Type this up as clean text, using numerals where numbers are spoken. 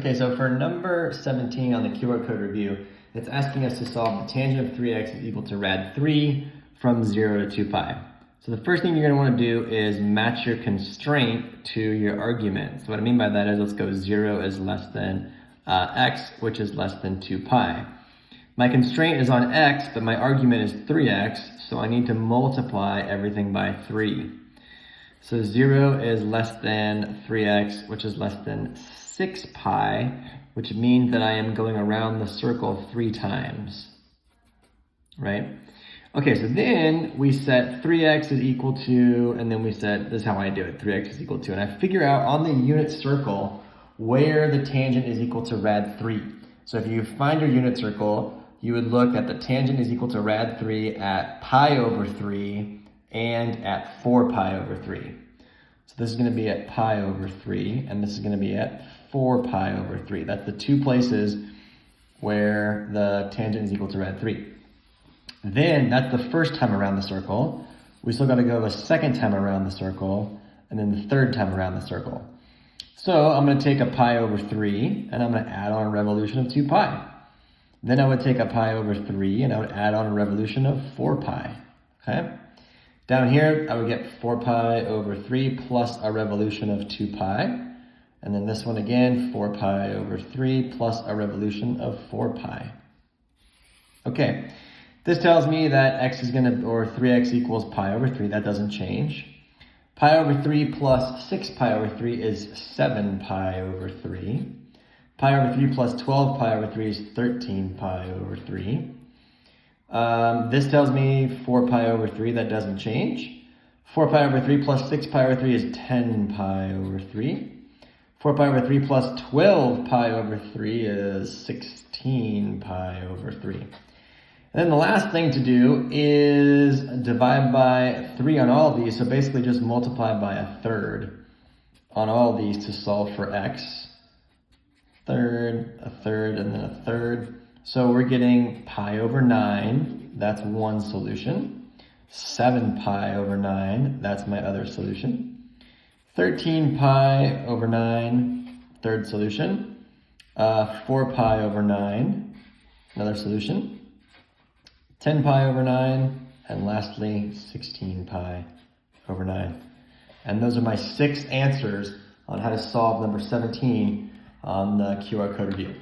Okay, so for number 17 on the QR code review, it's asking us to solve the tangent of 3x is equal to rad 3 from 0 to 2 pi. So the first thing you're going to want to do is match your constraint to your argument. So what I mean by that is, let's go 0 is less than x, which is less than 2 pi. My constraint is on x, but my argument is 3x, so I need to multiply everything by 3. So 0 is less than 3x, which is less than 6 pi, which means that I am going around the circle 3 times, right? Okay, so then we set 3x is equal to, and then we set, this is how I do it, 3x is equal to, and I figure out on the unit circle where the tangent is equal to rad 3. So if you find your unit circle, you would look at the tangent is equal to rad 3 at pi over 3 and at 4 pi over 3. So this is going to be at pi over 3, and this is going to be at 4 pi over 3. That's the two places where the tangent is equal to rad 3. Then, that's the first time around the circle. We still got to go a second time around the circle, and then the third time around the circle. So I'm going to take a pi over 3, and I'm going to add on a revolution of 2 pi. Then I would take a pi over 3, and I would add on a revolution of 4 pi. Okay? Down here, I would get 4 pi over 3 plus a revolution of 2 pi. And then this one again, 4 pi over 3 plus a revolution of 4 pi. Okay, this tells me that x is going to, or 3x equals pi over 3. That doesn't change. Pi over 3 plus 6 pi over 3 is 7 pi over 3. Pi over 3 plus 12 pi over 3 is 13 pi over 3. This tells me 4 pi over 3, that doesn't change. 4 pi over 3 plus 6 pi over 3 is 10 pi over 3. 4 pi over 3 plus 12 pi over 3 is 16 pi over 3. And then the last thing to do is divide by 3 on all of these. So basically just multiply by a third on all of these to solve for x. Third, and then a third. So we're getting pi over 9, that's one solution. 7 pi over 9, that's my other solution. 13 pi over 9, third solution. 4 pi over 9, another solution. 10 pi over 9, and lastly, 16 pi over 9. And those are my 6 answers on how to solve number 17 on the QR code review.